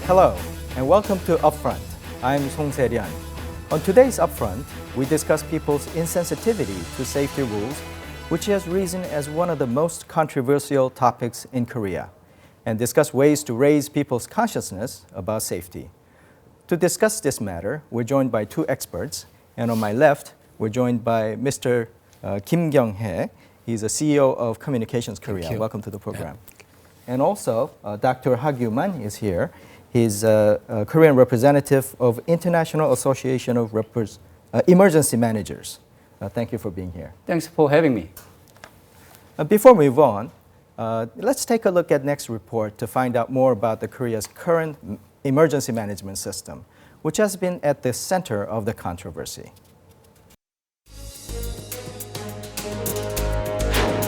Hello, and welcome to Upfront. I'm Song Se-ryun. On today's Upfront, we discuss people's insensitivity to safety rules, which has risen as one of the most controversial topics in Korea, and discuss ways to raise people's consciousness about safety. To discuss this matter, we're joined by two experts, and on my left, we're joined by Mr. Kim Kyong-hae. He's the CEO of Communications Korea. Welcome to the program. And also, Dr. Kyoo-man is here. He's a Korean representative of International Association of Emergency Managers. Thank you for being here. Thanks for having me. Before we move on, let's take a look at next report to find out more about the Korea's current emergency management system, which has been at the center of the controversy.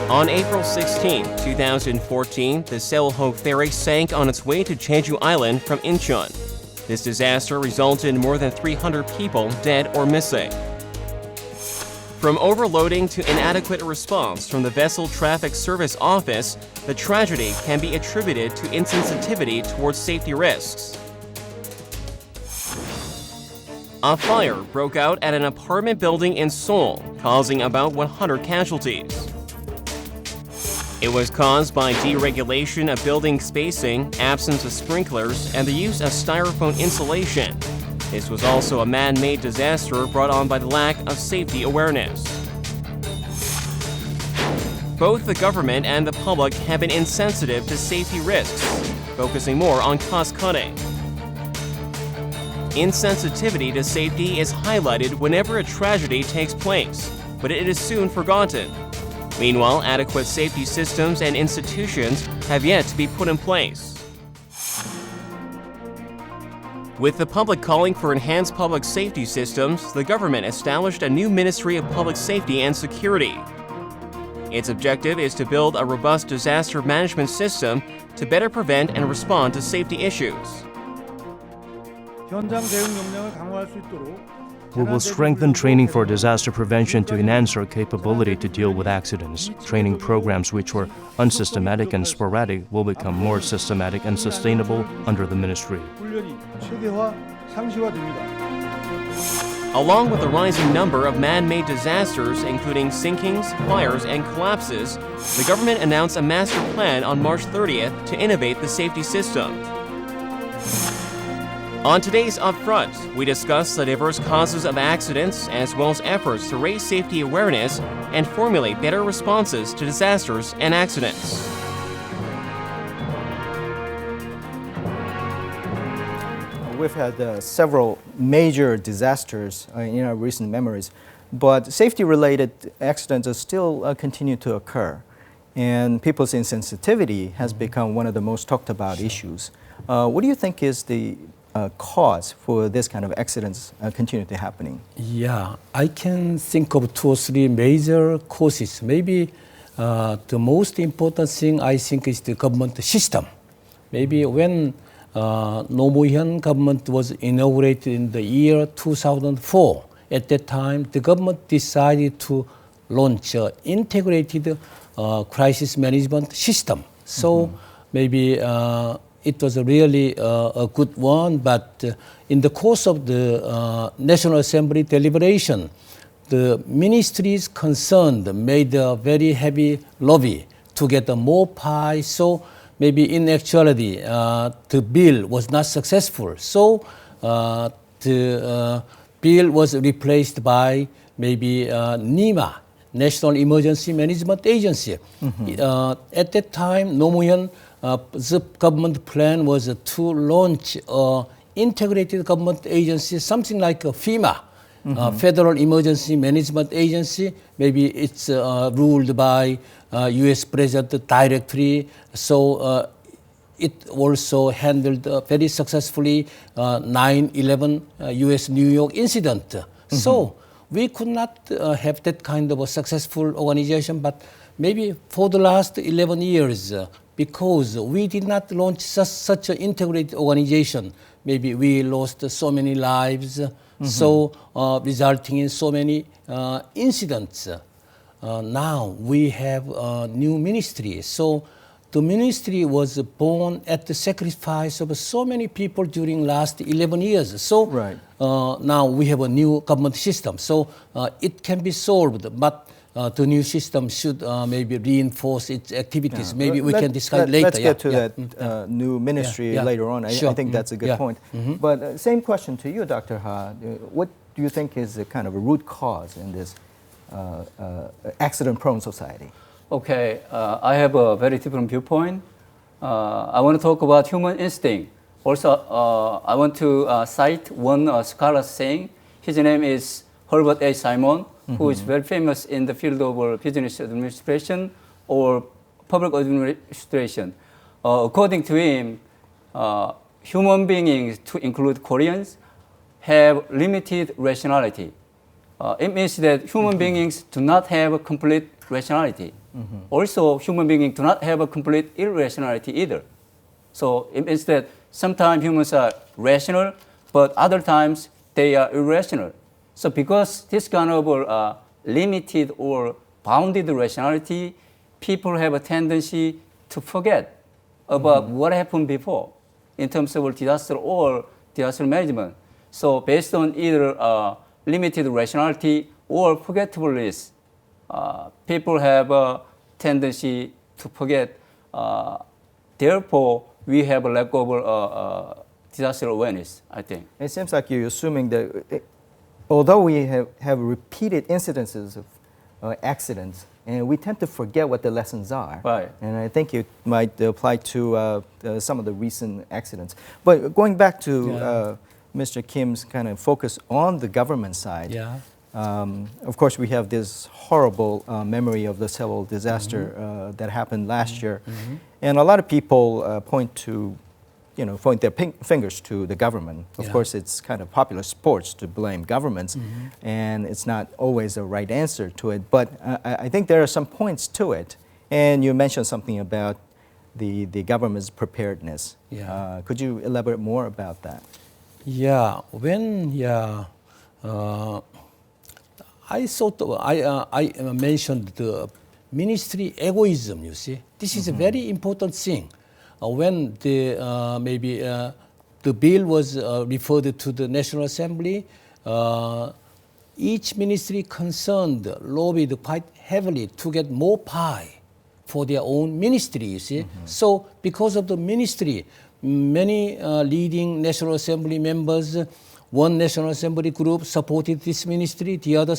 On April 16, 2014, the Seoul-ho ferry sank on its way to Jeju Island from Incheon. This disaster resulted in more than 300 people dead or missing. From overloading to inadequate response from the Vessel Traffic Service Office, the tragedy can be attributed to insensitivity towards safety risks. A fire broke out at an apartment building in Seoul, causing about 100 casualties. It was caused by deregulation of building spacing, absence of sprinklers, and the use of styrofoam insulation. This was also a man-made disaster brought on by the lack of safety awareness. Both the government and the public have been insensitive to safety risks, focusing more on cost-cutting. Insensitivity to safety is highlighted whenever a tragedy takes place, but it is soon forgotten. Meanwhile, adequate safety systems and institutions have yet to be put in place. With the public calling for enhanced public safety systems, the government established a new Ministry of Public Safety and Security. Its objective is to build a robust disaster management system to better prevent and respond to safety issues. We will strengthen training for disaster prevention to enhance our capability to deal with accidents. Training programs which were unsystematic and sporadic will become more systematic and sustainable under the ministry. Along with the rising number of man-made disasters, including sinkings, fires, and collapses, the government announced a master plan on March 30th to innovate the safety system. On today's Upfront, we discuss the diverse causes of accidents as well as efforts to raise safety awareness and formulate better responses to disasters and accidents. We've had several major disasters in our recent memories, but safety-related accidents still continue to occur, and people's insensitivity has become one of the most talked about issues. What do you think is the cause for this kind of accidents continue to happening? Yeah, I can think of 2 or 3 major causes. Maybe the most important thing I think is the government system. Maybe when Nomu현 government was inaugurated in the year 2004, at that time the government decided to launch an integrated crisis management system. So maybe it was really a good one, but in the course of the National Assembly deliberation, the ministries concerned made a very heavy lobby to get more pie. So maybe in actuality, the bill was not successful. So the bill was replaced by maybe NEMA, National Emergency Management Agency. At that time, Nomu현 the government plan was to launch an integrated government agency, something like a FEMA, Federal Emergency Management Agency. Maybe it's ruled by U.S. President directly. So it also handled very successfully 9/11 U.S. New York incident. So we could not have that kind of a successful organization, but maybe for the last 11 years, because we did not launch such an integrated organization, maybe we lost so many lives, so resulting in so many incidents. Now we have a new ministry, so the ministry was born at the sacrifice of so many people during last 11 years. So Right. Now we have a new government system. So it can be solved, but the new system should maybe reinforce its activities. Maybe we can discuss later. Let's get to that new ministry later on. Sure. I think that's a good point. But same question to you, Dr. Ha. What do you think is the kind of a root cause in this accident-prone society? Okay, I have a very different viewpoint. I want to talk about human instinct. Also, I want to cite one scholar saying. His name is Herbert A. Simon, who is very famous in the field of business administration or public administration. According to him, human beings, to include Koreans, have limited rationality. It means that human beings do not have a complete rationality. Also, human beings do not have a complete irrationality either. So it means that sometimes humans are rational, but other times they are irrational. So because this kind of limited or bounded rationality, people have a tendency to forget about what happened before in terms of disaster or disaster management. So based on either limited rationality or forgetfulness, people have a tendency to forget. Therefore, we have a lack of disaster awareness, I think. It seems like you're assuming that although we have repeated incidences of accidents, and we tend to forget what the lessons are. Right. And I think it might apply to some of the recent accidents. But going back to Mr. Kim's kind of focus on the government side, of course, we have this horrible memory of the Seoul disaster that happened last year. And a lot of people point their fingers to the government. Of course, it's kind of popular sports to blame governments, and it's not always the right answer to it. But I think there are some points to it. And you mentioned something about the government's preparedness. Could you elaborate more about that? I thought I mentioned the ministry egoism. You see, this is a very important thing. When the bill was referred to the National Assembly, each ministry concerned lobbied quite heavily to get more pie for their own ministry. You see, so because of the ministry, many leading National Assembly members. One National Assembly group supported this ministry, the other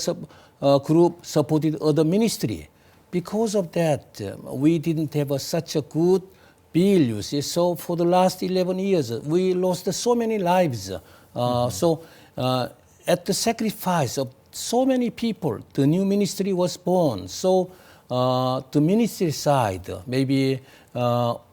group supported other ministry. Because of that, we didn't have such a good bill, you see. So for the last 11 years, we lost so many lives. So at the sacrifice of so many people, the new ministry was born. So the ministry side, maybe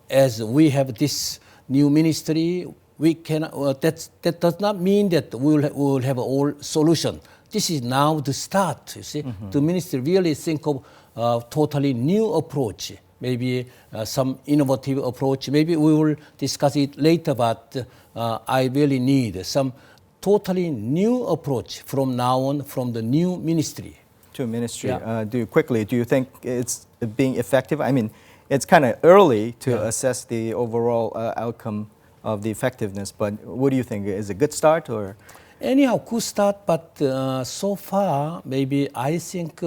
as we have this new ministry, we can. That does not mean that we will have all solution. This is now the start. You see, the ministry really think of totally new approach, maybe some innovative approach. Maybe we will discuss it later. But I really need some totally new approach from now on from the new ministry. To ministry, do you think it's being effective? I mean, it's kind of early to assess the overall outcome of the effectiveness, but what do you think? Is it a good start or? Anyhow, good start, but so far, maybe I think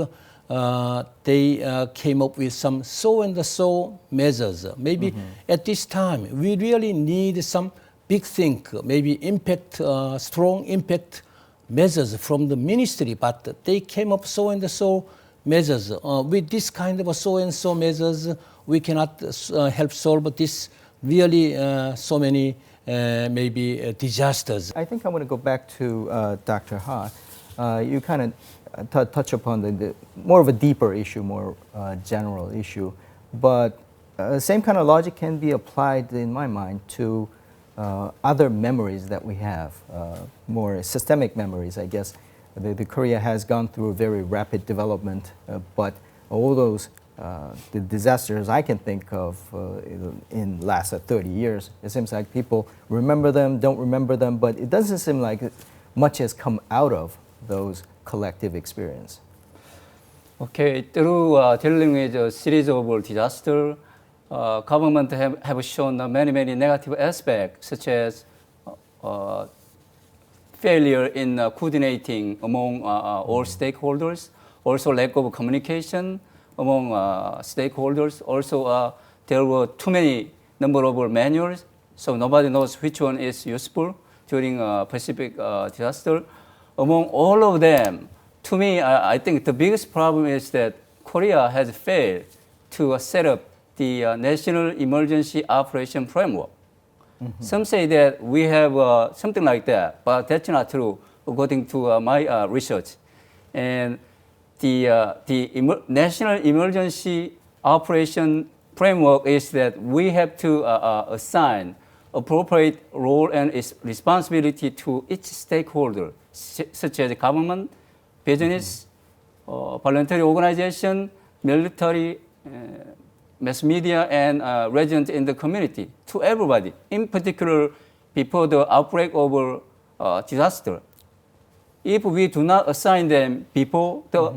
they came up with some so and so measures. Maybe at this time, we really need some big thing, maybe strong impact measures from the ministry, but they came up so and so measures. With this kind of so and so measures, we cannot help solve this really so many maybe disasters. I think I want to go back to Dr. Ha. You kind of touch upon the more of a deeper issue, more general issue, but same kind of logic can be applied in my mind to other memories that we have, more systemic memories, I guess. The Korea has gone through a very rapid development, but all those the disasters I can think of in last 30 years, it seems like people remember them, don't remember them, but it doesn't seem like much has come out of those collective experience. Okay, through dealing with a series of disaster, government have shown many negative aspects, such as failure in coordinating among all stakeholders, also lack of communication among stakeholders. Also, there were too many number of manuals, so nobody knows which one is useful during Pacific disaster. Among all of them, to me, I think the biggest problem is that Korea has failed to set up the National Emergency Operation Framework. Mm-hmm. Some say that we have something like that, but that's not true, according to my research. And the National Emergency Operation Framework is that we have to assign appropriate role and responsibility to each stakeholder, such as government, business, voluntary organization, military, mass media, and residents in the community, to everybody, in particular before the outbreak of disaster. If we do not assign them before the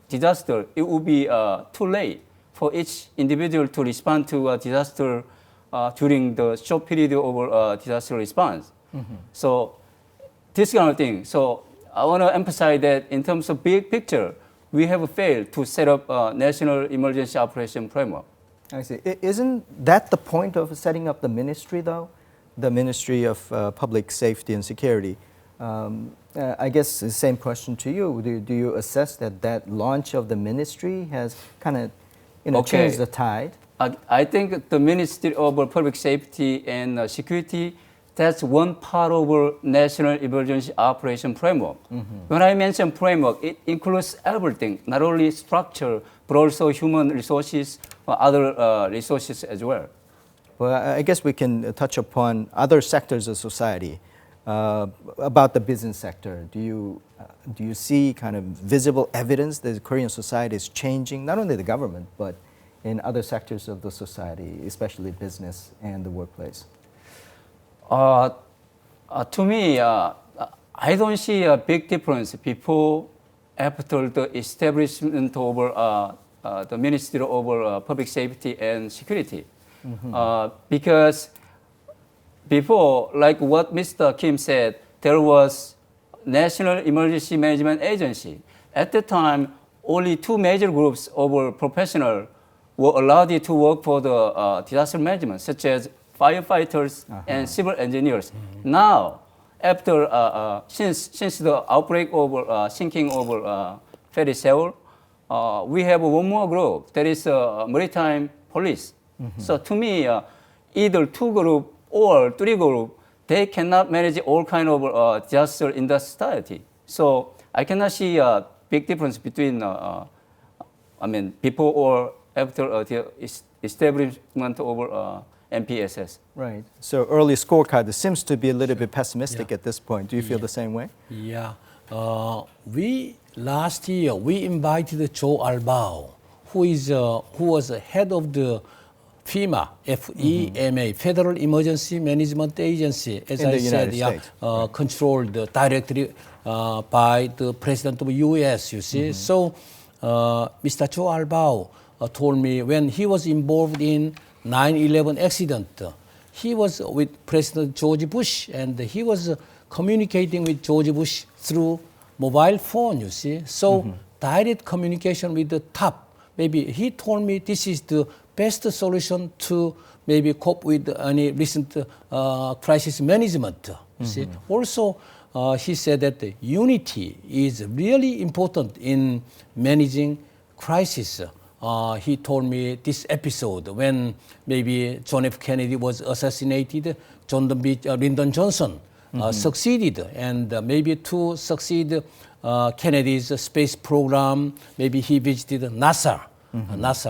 disaster, it will be too late for each individual to respond to a disaster during the short period of disaster response. So this kind of thing. So I want to emphasize that in terms of big picture, we have failed to set up a National Emergency Operation Framework. I see. Isn't that the point of setting up the ministry, though? The Ministry of Public Safety and Security. I guess the same question to you. Do you assess that launch of the ministry has kind of changed the tide? I think the Ministry of Public Safety and Security, that's one part of our National Emergency Operation Framework. When I mention framework, it includes everything, not only structure, but also human resources or other resources as well. Well, I guess we can touch upon other sectors of society. About the business sector, do you see kind of visible evidence that Korean society is changing, not only the government, but in other sectors of the society, especially business and the workplace? To me, I don't see a big difference before, after the establishment of the Ministry of Public Safety and Security. Because before, like what Mr. Kim said, there was National Emergency Management Agency. At the time, only two major groups of professionals were allowed to work for the disaster management, such as firefighters and civil engineers. Now, after since the outbreak of sinking of ferry Seoul, we have one more group, that is maritime police. So to me, either two groups or three groups, they cannot manage all kind of disaster in the society. So I cannot see a big difference between, before or after the establishment of NPSS. Right. So early scorecard seems to be a little bit pessimistic at this point. Do you feel the same way? Yeah. Last year we invited Joe Albao, who was head of the FEMA, FEMA, Federal Emergency Management Agency, as in I the said, United States. Controlled directly by the President of the US, you see. So Mr. Joe Albao told me when he was involved in 9/11 accident, he was with President George Bush, and he was communicating with George Bush through mobile phone, you see. So direct communication with the top. Maybe he told me this is the best solution to maybe cope with any recent crisis management. You see. Also, he said that unity is really important in managing crisis. He told me this episode when maybe John F. Kennedy was assassinated, Lyndon Johnson succeeded, and maybe to succeed Kennedy's space program, maybe he visited NASA.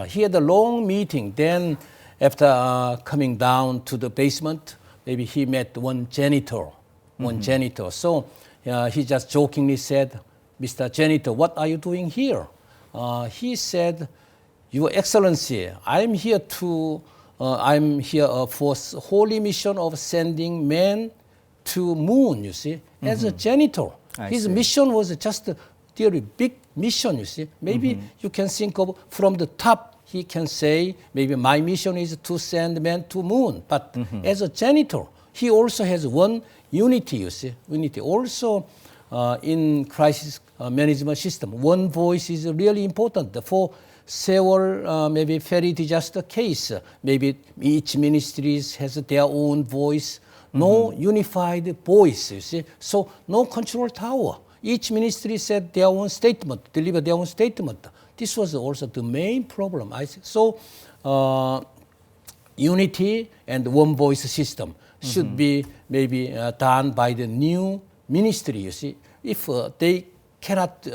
He had a long meeting. Then after coming down to the basement, maybe he met one janitor. So he just jokingly said, "Mr. Janitor, what are you doing here?" He said, "Your Excellency, I'm here for holy mission of sending men to moon, you see, as a janitor." His mission was just a really big mission, you see. Maybe you can think of from the top he can say, maybe my mission is to send men to moon. But as a janitor, he also has one unity, you see. Unity. Also, in crisis management system, one voice is really important. For several maybe ferry disaster case, maybe each ministry has their own voice, no unified voice, you see. So no control tower. Each ministry said their own statement, deliver their own statement. This was also the main problem, I think. So unity and one voice system should be maybe done by the new ministry, you see. If they cannot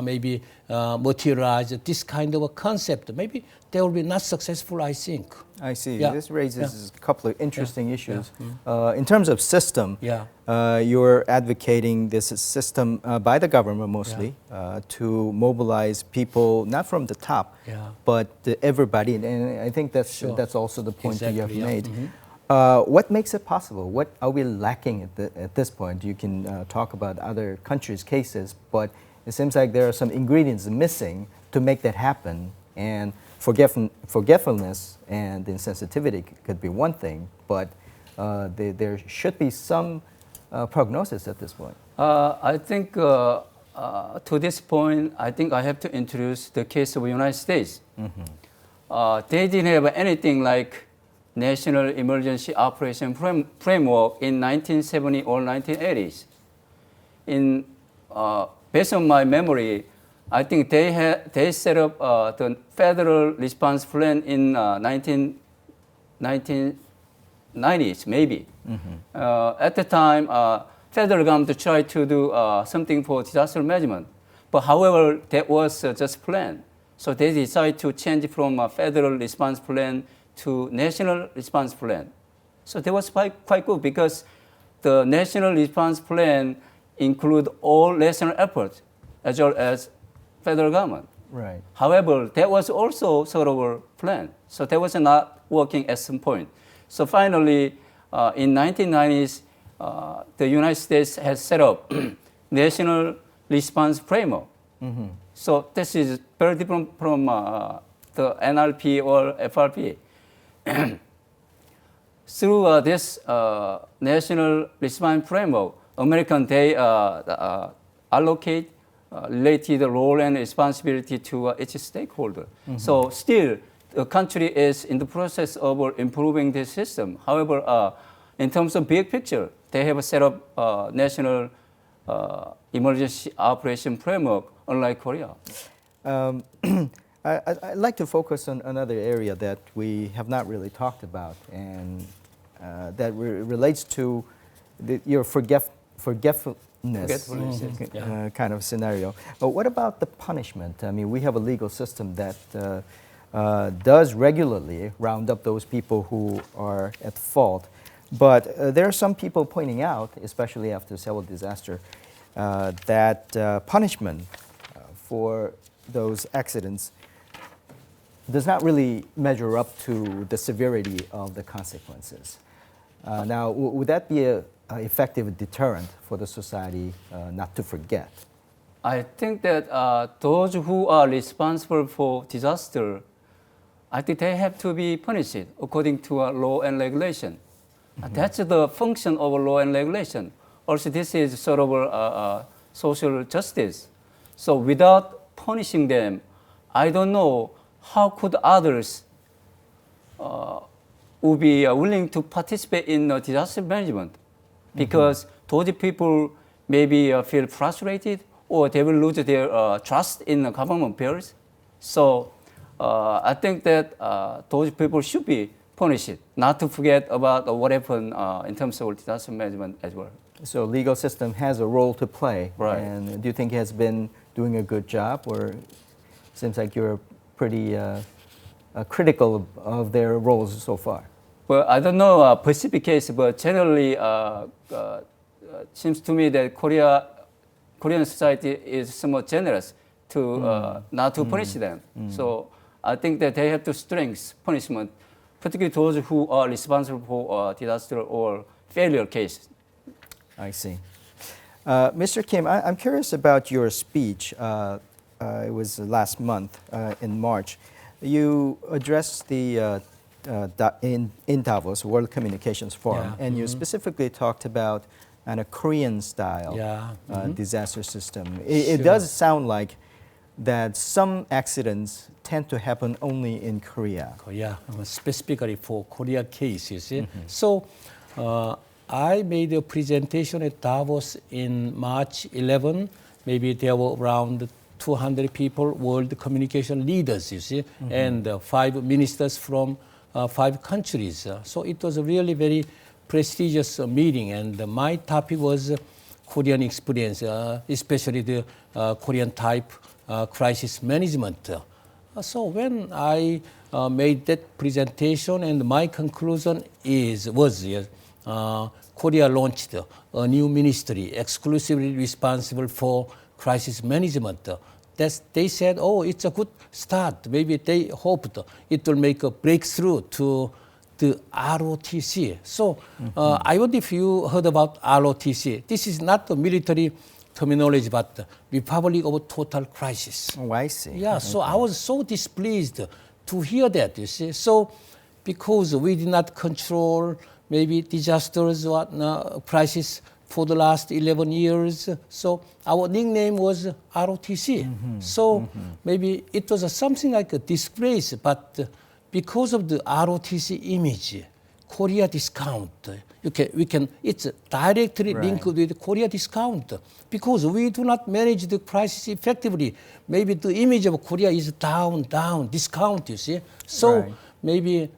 maybe materialize this kind of a concept, maybe they will be not successful, I think. I see. Yeah. This raises a couple of interesting issues. Yeah. In terms of system, you're advocating this system by the government mostly to mobilize people, not from the top, but everybody. And I think that's also the point that you have made. What makes it possible? What are we lacking at this point? You can talk about other countries' cases, but it seems like there are some ingredients missing to make that happen. And forgetfulness and insensitivity could be one thing, but there should be some prognosis at this point. I think to this point, I think I have to introduce the case of the United States. They didn't have anything like National Emergency Operation Framework in 1970 or 1980s. Based on my memory, I think they set up the federal response plan in 1990s, maybe. At the time, federal government tried to do something for disaster management. But however, that was just plan. So they decided to change from a federal response plan to national response plan. So that was quite good because the national response plan include all national efforts as well as federal government. Right. However, that was also sort of a plan. So that was not working at some point. So finally, in 1990s, the United States has set up national response framework. So this is very different from the NRP or FRP. Through this national response framework, they allocate related role and responsibility to each stakeholder. So still, the country is in the process of improving this system. However, in terms of big picture, they have set up national emergency operation framework, unlike Korea. I'd like to focus on another area that we have not really talked about, and that relates to your forgetfulness kind of scenario. But what about the punishment? I mean, we have a legal system that does regularly round up those people who are at fault. But there are some people pointing out, especially after the Seoul disaster, that punishment for those accidents does not really measure up to the severity of the consequences. Now, would that be an effective deterrent for the society not to forget? I think that those who are responsible for disaster, I think they have to be punished according to law and regulation. That's the function of law and regulation. Also, this is sort of social justice. So without punishing them, I don't know how could others would be willing to participate in disaster management, because those people maybe feel frustrated or they will lose their trust in government affairs. So I think that those people should be punished, not to forget about what happened in terms of disaster management as well. So legal system has a role to play. Right. And do you think it has been doing a good job, or it seems like you're pretty critical of their roles so far? Well, I don't know a specific case, but generally seems to me that Korean society is somewhat generous to not to punish them. So I think that they have to strengthen punishment, particularly those who are responsible for disaster or failure cases. I see. Mr. Kim, I'm curious about your speech. It was last month in March. you addressed the in Davos World Communications Forum, Yeah. and you specifically talked about a Korean style Yeah. disaster system. It does sound like that some accidents tend to happen only in Korea. Korea, specifically for Korea case, you see. So I made a presentation at Davos in March 11. Maybe there were around 200 people, world communication leaders, you see, and 5 ministers from 5 countries. So it was a really very prestigious meeting, and my topic was Korean experience, especially the Korean type crisis management. So when I made that presentation, and my conclusion was Korea launched a new ministry exclusively responsible for crisis management. They said, oh, it's a good start. Maybe they hoped it will make a breakthrough to the ROTC. So I wonder if you heard about ROTC. This is not the military terminology, but the Republic of Total Crisis. Oh, I see. Yeah, so I was so displeased to hear that, you see. So because we did not control maybe disasters or crisis for the last 11 years, so our nickname was ROTC. So maybe it was something like a disgrace, but because of the ROTC image, Korea discount, it's directly linked with Korea discount. Because we do not manage the crisis effectively, maybe the image of Korea is down, discount, you see. So maybe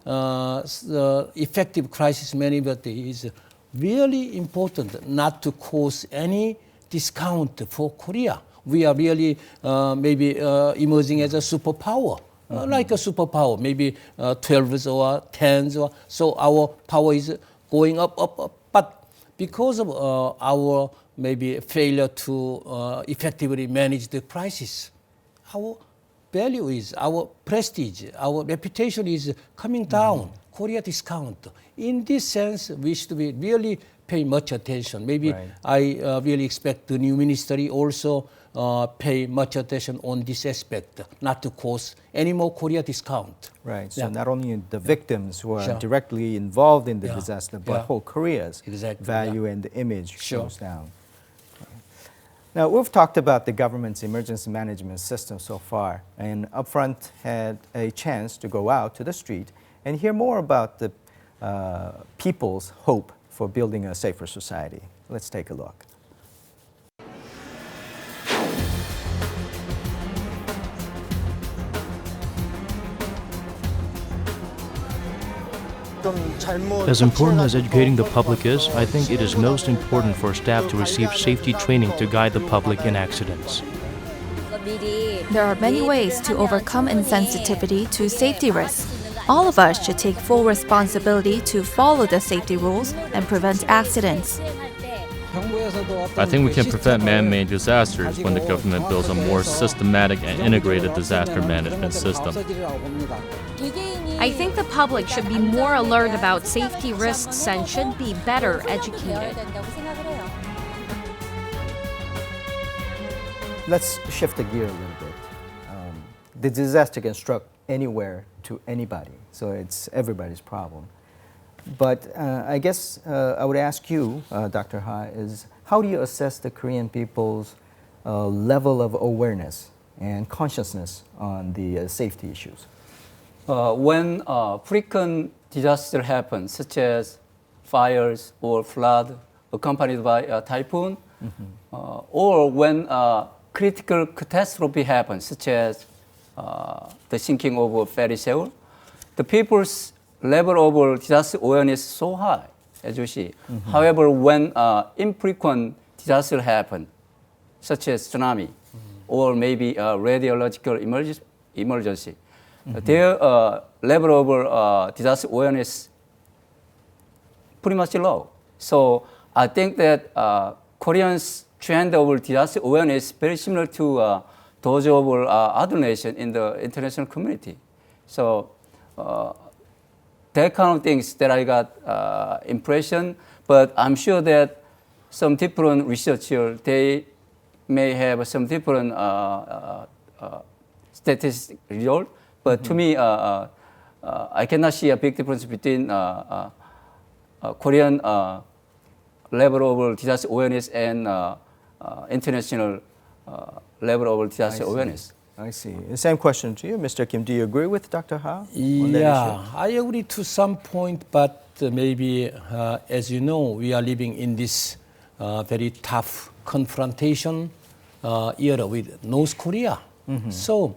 effective crisis management is really important not to cause any discount for Korea. We are really maybe emerging as a superpower. Like a superpower, maybe 12s or 10s, or so our power is going up. But because of our maybe failure to effectively manage the crisis, our value is, our prestige, our reputation is coming down. Korea discount. In this sense, we should be really pay much attention. Maybe I really expect the new ministry also pay much attention on this aspect, not to cause any more Korea discount. Right, so not only the victims who are directly involved in the disaster, but whole Korea's value and the image goes down. Now, we've talked about the government's emergency management system so far, and Upfront had a chance to go out to the street and hear more about the people's hope for building a safer society. Let's take a look. As important as educating the public is, I think it is most important for staff to receive safety training to guide the public in accidents. There are many ways to overcome insensitivity to safety risks. All of us should take full responsibility to follow the safety rules and prevent accidents. I think we can prevent man-made disasters when the government builds a more systematic and integrated disaster management system. I think the public should be more alert about safety risks and should be better educated. Let's shift the gear a little bit. The disaster can strike anywhere to anybody, so it's everybody's problem. But I guess I would ask you, Dr. Ha, is how do you assess the Korean people's level of awareness and consciousness on the safety issues? When frequent disaster happens, such as fires or flood accompanied by a typhoon, or when critical catastrophe happens, such as the sinking of a ferry sail, the people's level of disaster awareness is so high, as you see. However, when infrequent disaster happen, such as tsunami, or maybe a radiological emergency, their level of disaster awareness pretty much low. So I think that Koreans' trend of disaster awareness is very similar to those of other nations in the international community. So that kind of things that I got impression, but I'm sure that some different researchers, they may have some different statistic result. But to me, I cannot see a big difference between Korean level of disaster awareness and international level of disaster awareness. I see. The same question to you, Mr. Kim. Do you agree with Dr. Ha on that Yeah, issue? I agree to some point, but maybe, as you know, we are living in this very tough confrontation era with North Korea. So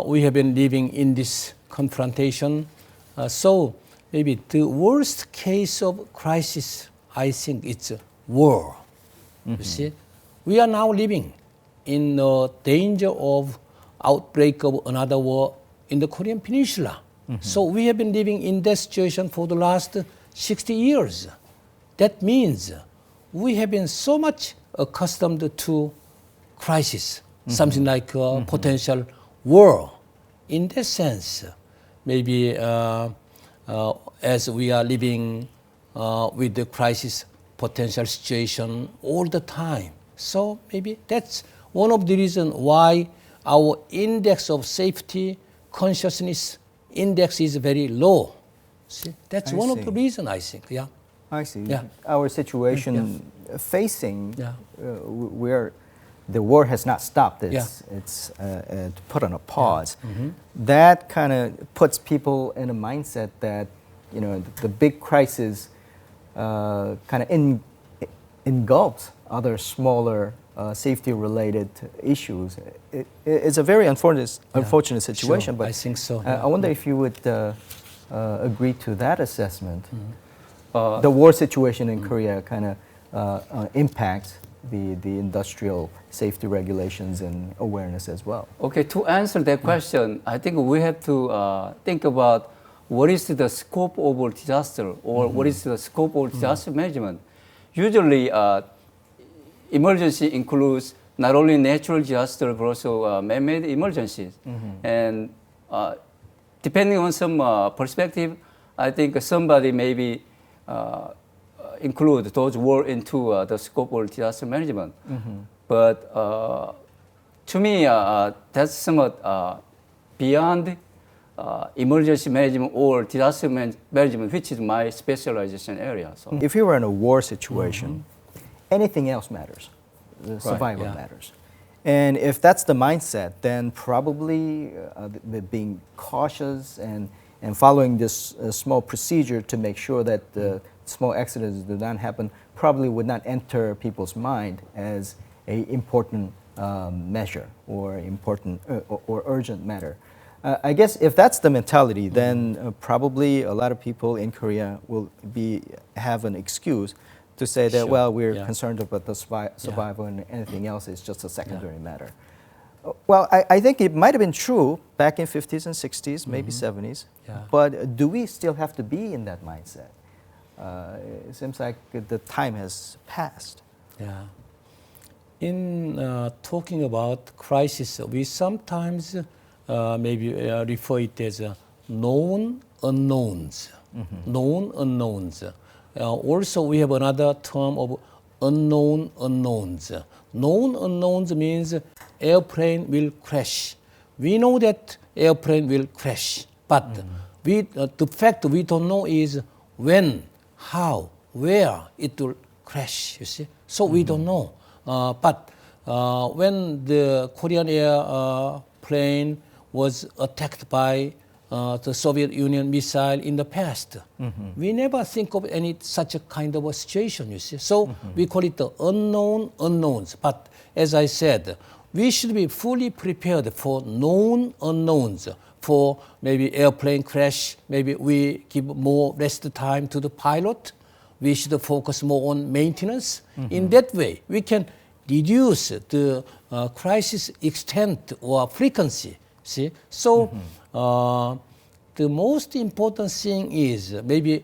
we have been living in this confrontation. So maybe the worst case of crisis, I think it's war. You see, we are now living in danger of outbreak of another war in the Korean Peninsula. So we have been living in that situation for the last 60 years. That means we have been so much accustomed to crisis, something like potential war. In that sense, maybe as we are living with the crisis potential situation all the time. So maybe that's one of the reasons why our index of safety consciousness index is very low. See, that's one of the reasons, I think. Yeah. I see. Yeah. Our situation facing where the war has not stopped. It's put on a pause. That kind of puts people in a mindset that the big crisis kind of engulfs other smaller safety-related issues. It's a very unfortunate situation. Sure, but I think so. I wonder if you would agree to that assessment. The war situation in Korea kind of impacts the industrial safety regulations and awareness as well. Okay, to answer that question, I think we have to think about what is the scope of disaster or what is the scope of disaster management. Usually, emergency includes not only natural disaster but also man-made emergencies. And depending on some perspective, I think somebody maybe include those words into the scope of disaster management. But to me, that's somewhat beyond emergency management or disaster management, which is my specialization area. So. If you were in a war situation, anything else matters. The survival matters. And if that's the mindset, then probably being cautious and following this small procedure to make sure that the small accidents do not happen probably would not enter people's mind as an important measure or important or urgent matter. I guess if that's the mentality, then probably a lot of people in Korea will have an excuse to say that, well, we're concerned about the survival and anything else is just a secondary matter. Well, I think it might have been true back in 50s and 60s, maybe 70s, but do we still have to be in that mindset? It seems like the time has passed. Yeah. In talking about crisis, we sometimes maybe refer it as known unknowns. Known unknowns. Also, we have another term of unknown unknowns. Known unknowns means airplane will crash. We know that airplane will crash, but the fact we don't know is when, how, where it will crash, you see. So we don't know. But when the Korean airplane was attacked by the Soviet Union missile in the past, we never think of any such a kind of a situation, you see. So we call it the unknown unknowns. But as I said, we should be fully prepared for known unknowns. For maybe airplane crash, maybe we give more rest time to the pilot. We should focus more on maintenance. In that way, we can reduce the crisis extent or frequency. See, so the most important thing is maybe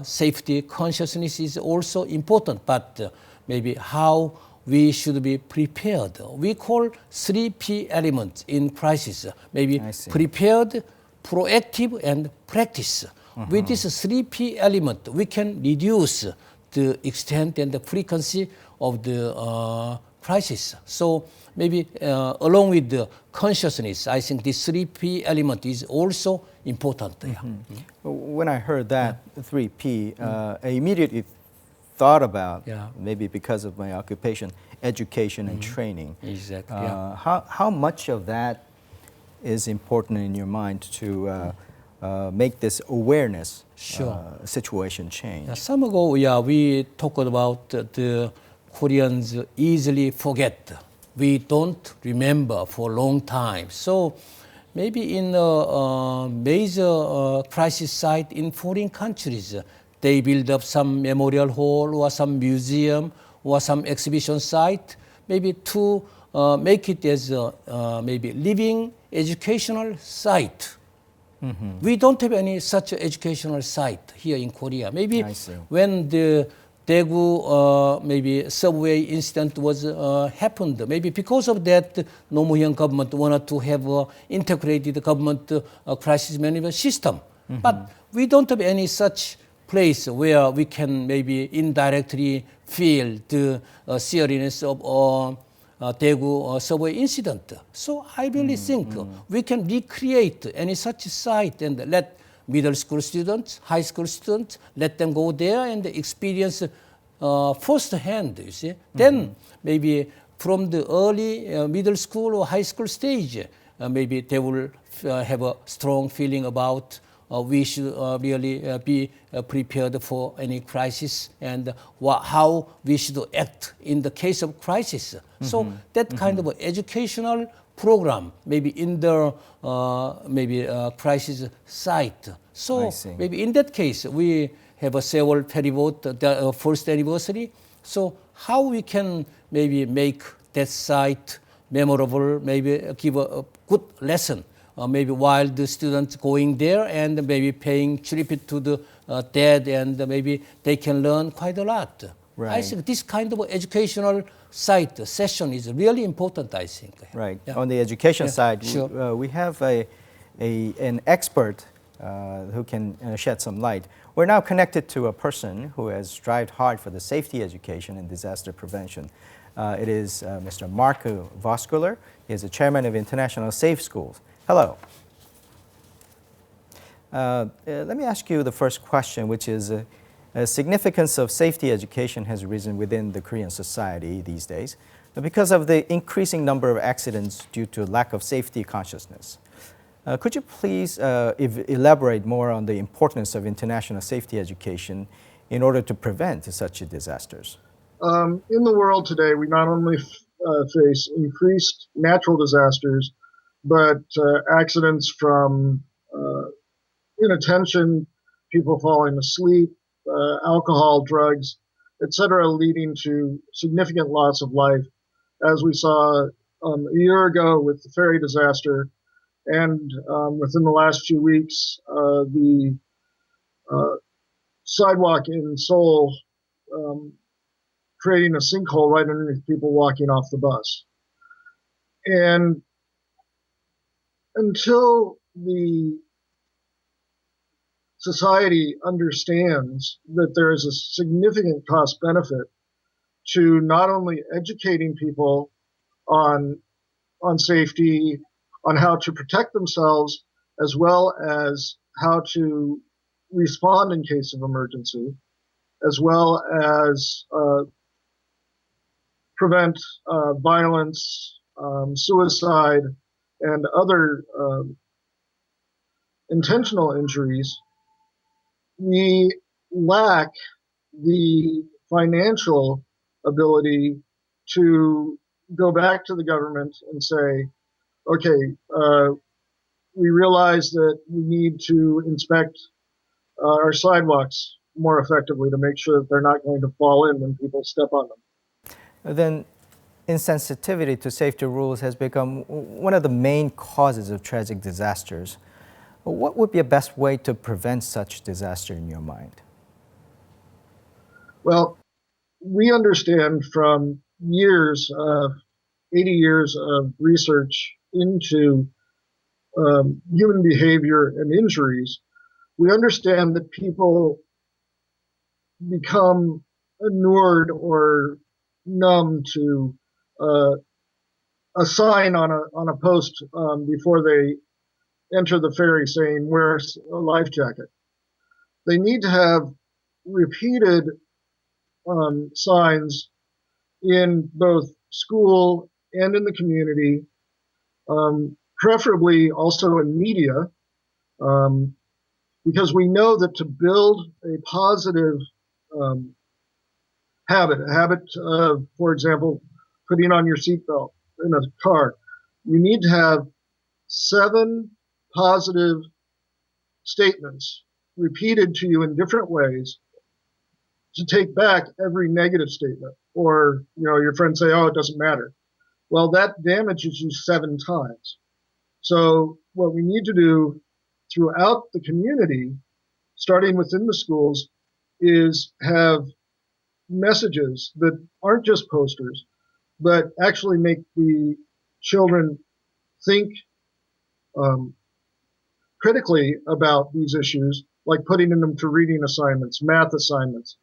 safety consciousness is also important, but maybe how we should be prepared. We call 3P elements in crisis. Maybe prepared, proactive, and practice. With this 3P element, we can reduce the extent and the frequency of the crisis. So maybe along with the consciousness, I think this 3P element is also important. When I heard that 3P, I immediately thought about, maybe because of my occupation, education and training. Exactly. How much of that is important in your mind to make this awareness situation change? Some ago, we talked about the Koreans easily forget. We don't remember for a long time. So maybe in a major crisis site in foreign countries, they build up some memorial hall or some museum or some exhibition site, maybe to make it as a maybe living educational site. We don't have any such educational site here in Korea. Maybe when the Daegu maybe subway incident was happened, maybe because of that, Nomuhyun government wanted to have an integrated government crisis management system. But we don't have any such place where we can maybe indirectly feel the seriousness of Daegu subway incident. So I really think we can recreate any such site and let middle school students, high school students, let them go there and experience firsthand, you see. Then maybe from the early middle school or high school stage, maybe they will have a strong feeling about we should really be prepared for any crisis and how we should act in the case of crisis. So that kind of educational program, maybe in the crisis site. So maybe in that case, we have a Seoul ferryboat, the first anniversary. So how we can maybe make that site memorable, maybe give a good lesson. Maybe while the students going there and maybe paying tribute to the dead, and maybe they can learn quite a lot. I think this kind of educational site session is really important, I think. Right. On the education side, we have an expert who can shed some light. We're now connected to a person who has strived hard for the safety education and disaster prevention. It is Mr. Marco Voskuler. He is the chairman of International Safe Schools. Hello. Let me ask you the first question, which is significance of safety education has risen within the Korean society these days because of the increasing number of accidents due to lack of safety consciousness. Could you please elaborate more on the importance of international safety education in order to prevent such disasters? In the world today, we not only face increased natural disasters, but accidents from inattention, people falling asleep, alcohol, drugs, etc., leading to significant loss of life, as we saw a year ago with the ferry disaster, and within the last few weeks, the sidewalk in Seoul creating a sinkhole right underneath people walking off the bus. And until the society understands that there is a significant cost benefit to not only educating people on safety, on how to protect themselves, as well as how to respond in case of emergency, as well as prevent violence, suicide, and other intentional injuries, we lack the financial ability to go back to the government and say, okay, we realize that we need to inspect our sidewalks more effectively to make sure that they're not going to fall in when people step on them. Then insensitivity to safety rules has become one of the main causes of tragic disasters. What would be a best way to prevent such disaster in your mind? Well, we understand from 80 years of research into human behavior and injuries, we understand that people become inured or numb to a sign on a post before they enter the ferry saying, wear a life jacket. They need to have repeated signs in both school and in the community, preferably also in media, because we know that to build a positive habit, of, for example, putting on your seatbelt in a car, you need to have 7 positive statements repeated to you in different ways to take back every negative statement. Or, your friends say, oh, it doesn't matter. Well, that damages you 7 times. So what we need to do throughout the community, starting within the schools, is have messages that aren't just posters, but actually make the children think critically about these issues, like putting them to reading assignments, math assignments,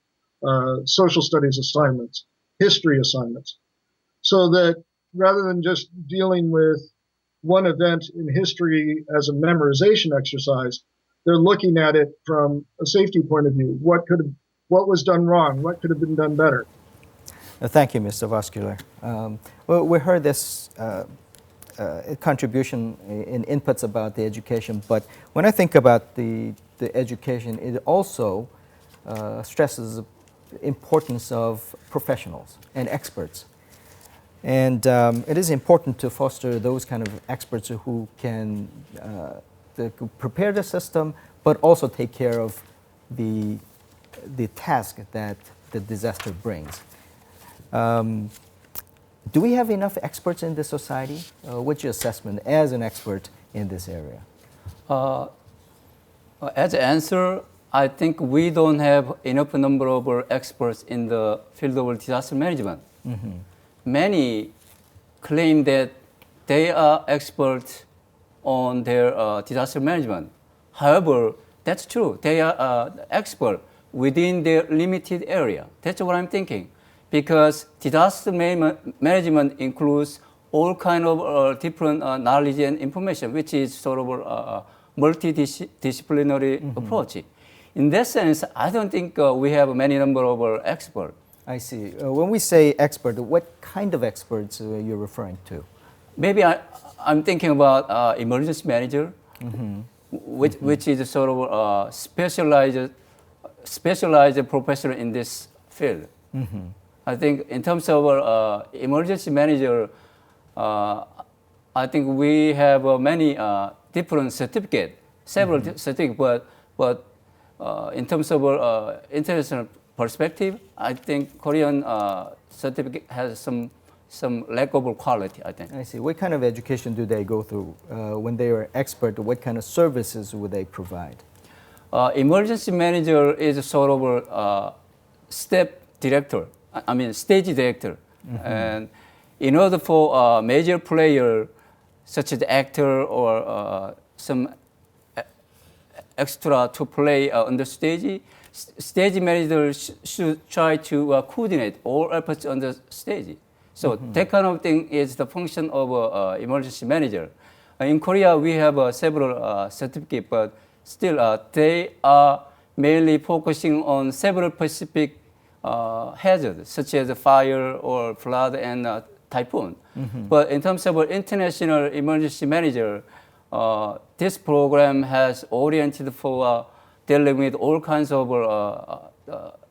social studies assignments, history assignments, so that rather than just dealing with one event in history as a memorization exercise, they're looking at it from a safety point of view. What was done wrong? What could have been done better? Thank you, Mr. Vascular. Well, we heard this contribution in inputs about the education, but when I think about the education, it also stresses the importance of professionals and experts. And it is important to foster those kind of experts who can prepare the system, but also take care of the task that the disaster brings. Do we have enough experts in the society? What's your assessment as an expert in this area? As an answer, I think we don't have enough number of experts in the field of disaster management. Mm-hmm. Many claim that they are experts on their disaster management. However, that's true. They are expert within their limited area. That's what I'm thinking. Because disaster management includes all kind of different knowledge and information, which is sort of a multidisciplinary approach. In that sense, I don't think we have many number of experts. I see. When we say expert, what kind of experts are you referring to? Maybe I'm thinking about emergency manager, which is a sort of specialized professional in this field. I think in terms of emergency manager, I think we have many different certificates, several certificates, but in terms of international perspective, I think Korean certificate has some lack of quality, I think. I see. What kind of education do they go through when they are expert? What kind of services would they provide? Emergency manager is a sort of stage director. And in order for a major player, such as actor or some extra to play on the stage, stage manager should try to coordinate all efforts on the stage. So that kind of thing is the function of emergency manager. In Korea, we have several certificates, but still they are mainly focusing on several specific hazards, such as fire or flood and typhoon. But in terms of international emergency manager, this program has oriented for dealing with all kinds of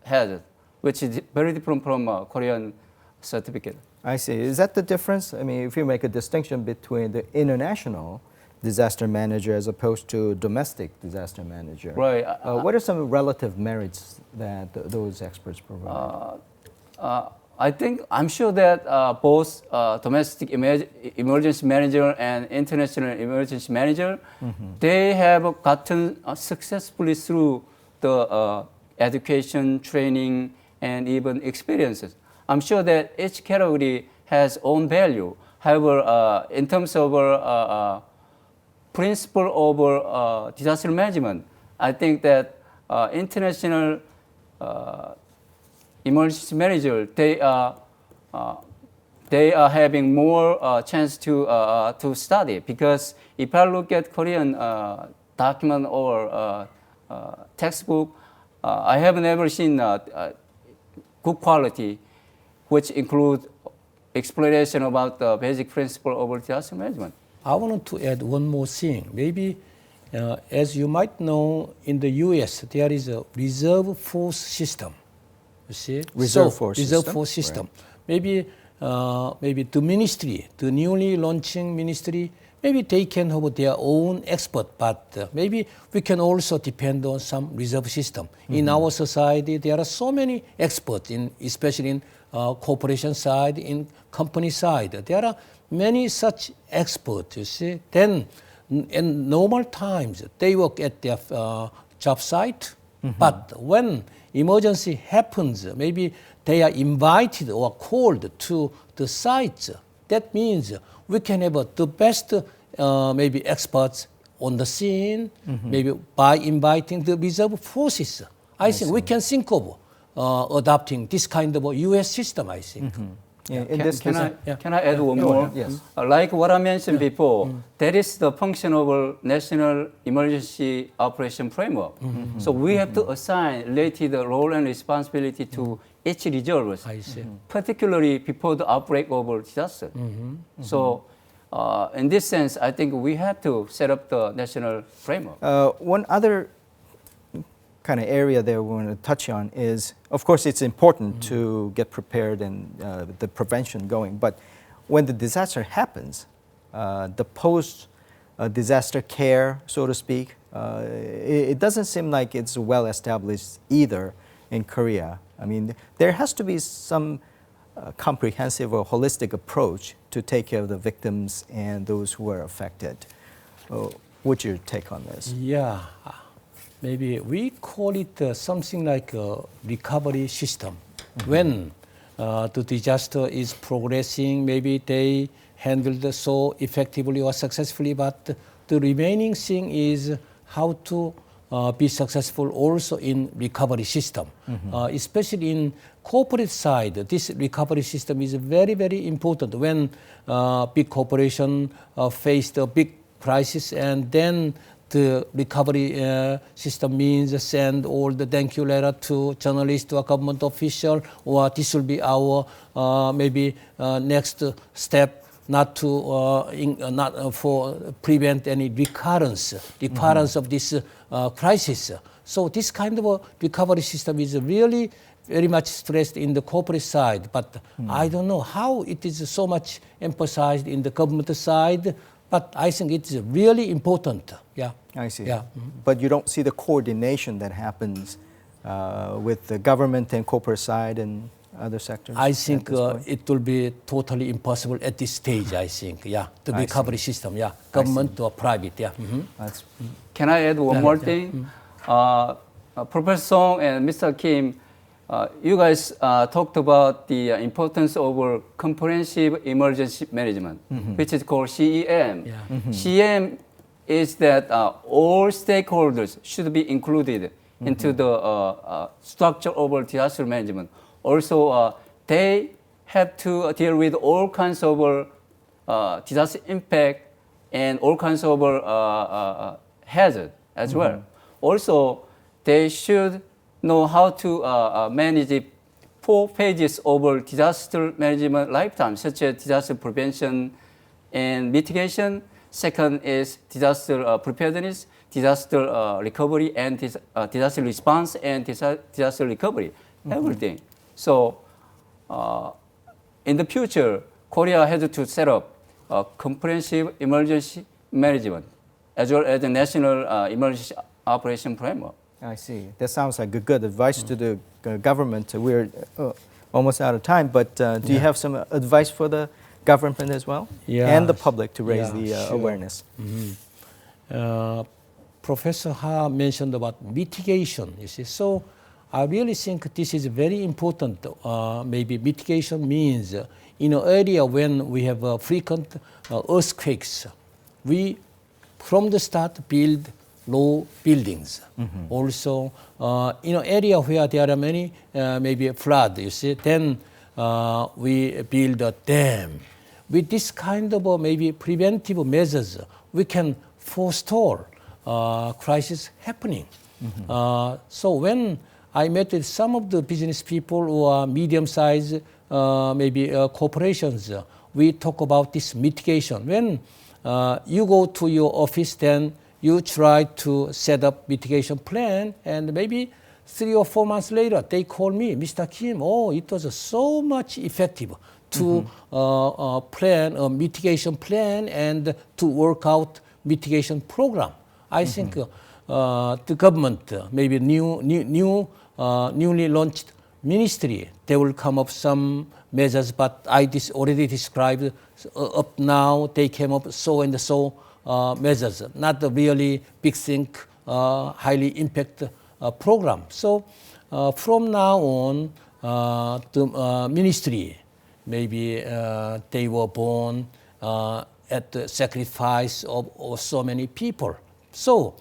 hazards, which is very different from Korean certificate. I see. Is that the difference? I mean, if you make a distinction between the international disaster manager as opposed to domestic disaster manager, right? What are some relative merits that those experts provide? I'm sure that both domestic emergency manager and international emergency manager, they have gotten successfully through the education, training, and even experiences. I'm sure that each category has own value. However, in terms of principle of disaster management, I think that international emergency manager, they are they are having more chance to study. Because if I look at Korean document or textbook, I have never seen good quality, which include explanation about the basic principle of disaster management. I wanted to add one more thing. Maybe, as you might know, in the U.S. there is a reserve force system. You see, reserve force system. Right. Maybe the ministry, the newly launching ministry, maybe they can have their own expert, but maybe we can also depend on some reserve system. In our society, there are so many experts, especially in corporation side, in company side. There are many such experts, you see. Then, in normal times, they work at their job site, but when emergency happens, maybe they are invited or called to the sites. That means we can have the best maybe experts on the scene, maybe by inviting the reserve forces. I think we can think of adopting this kind of a U.S. system, I think. Can I add one more? Yes. Like what I mentioned before, that is the function of a national emergency operation framework. So we have to assign related role and responsibility to each reserve, particularly before the outbreak of a disaster. So in this sense, I think we have to set up the national framework. One other kind of area that we want to touch on is, of course, it's important to get prepared and the prevention going, but when the disaster happens, the post-disaster care, so to speak, it doesn't seem like it's well established either in Korea. I mean, there has to be some comprehensive or holistic approach to take care of the victims and those who are affected. What's your take on this? Yeah. Maybe we call it something like a recovery system. When the disaster is progressing, maybe they handled so effectively or successfully, but the remaining thing is how to be successful also in recovery system. Especially in corporate side, this recovery system is very, very important. When big corporation faced a big crisis, and then the recovery system means send all the thank you letter to journalists or government official, or this will be our maybe next step, not for prevent any recurrence of this crisis. So this kind of a recovery system is really very much stressed in the corporate side, but I don't know how it is so much emphasized in the government side. But I think it's really important. Yeah. I see. Yeah. But you don't see the coordination that happens with the government and corporate side and other sectors? I think it will be totally impossible at this stage, I think. Yeah. The recovery system, yeah. Government or private, yeah. Can I add one more thing? Professor Song and Mr. Kim, you guys talked about the importance of comprehensive emergency management, which is called CEM. Yeah. CEM is that all stakeholders should be included into the structure of disaster management. Also, they have to deal with all kinds of disaster impact and all kinds of hazard as well. Also, they should know how to manage the 4 phases of disaster management lifetime, such as disaster prevention and mitigation. Second is disaster preparedness, disaster recovery, and disaster response and disaster recovery, everything. So in the future, Korea has to set up a comprehensive emergency management as well as the national emergency operation framework. I see. That sounds like a good advice to the government. We're almost out of time, but do you have some advice for the government as well? Yeah. And the public to raise the sure. awareness? Professor Ha mentioned about mitigation, you see. So I really think this is very important. Maybe mitigation means in an area when we have frequent earthquakes, we from the start build low buildings. Also, in an area where there are many maybe flood, you see, then we build a dam. With this kind of maybe preventive measures, we can forestall crisis happening. So when I met with some of the business people who are medium-sized, maybe corporations, we talk about this mitigation. When you go to your office, then you try to set up mitigation plan, and maybe 3 or 4 months later, they call me, Mr. Kim, oh, it was so much effective to plan a mitigation plan and to work out mitigation program. I think the government, maybe newly launched ministry, they will come up some measures, but I already described up now, they came up so and so measures, not the really big thing, highly impact program. So from now on, the ministry, maybe they were born at the sacrifice of so many people. So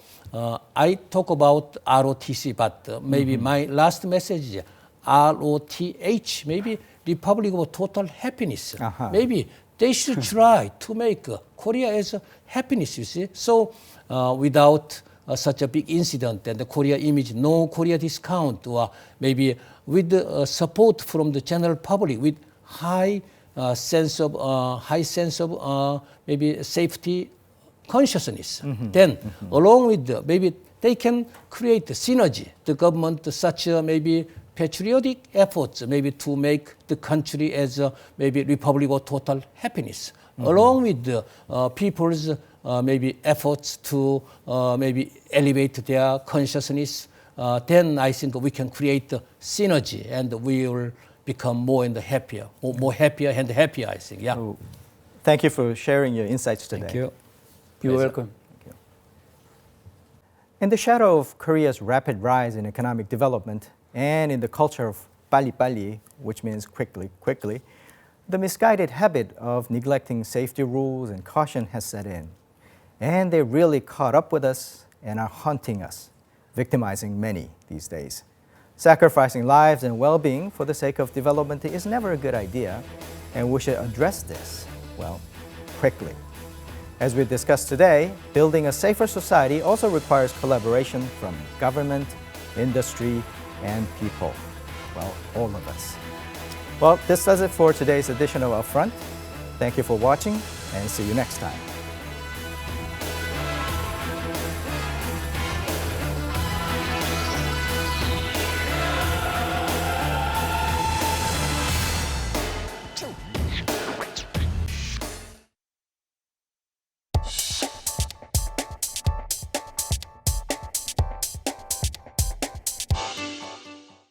I talk about ROTC, but maybe my last message is ROTH, maybe Republic of Total Happiness. Maybe they should try to make Korea as a happiness, you see. So without such a big incident and the Korea image, no Korea discount, or maybe with the support from the general public, with high sense of maybe safety consciousness. Then along with the, maybe they can create the synergy, the government, such maybe patriotic efforts, maybe to make the country as a maybe Republic of Total Happiness, along with the people's maybe efforts to maybe elevate their consciousness. Then I think we can create the synergy, and we will become more and happier, more happier and happier, I think. Yeah. Oh, thank you for sharing your insights today. Thank you. You're welcome. Thank you. In the shadow of Korea's rapid rise in economic development and in the culture of 빨리빨리, which means quickly, the misguided habit of neglecting safety rules and caution has set in. And they really caught up with us and are haunting us, victimizing many these days. Sacrificing lives and well-being for the sake of development is never a good idea, and we should address this, well, quickly. As we discussed today, building a safer society also requires collaboration from government, industry, and people. Well, all of us. Well, this does it for today's edition of Upfront. Thank you for watching, and see you next time.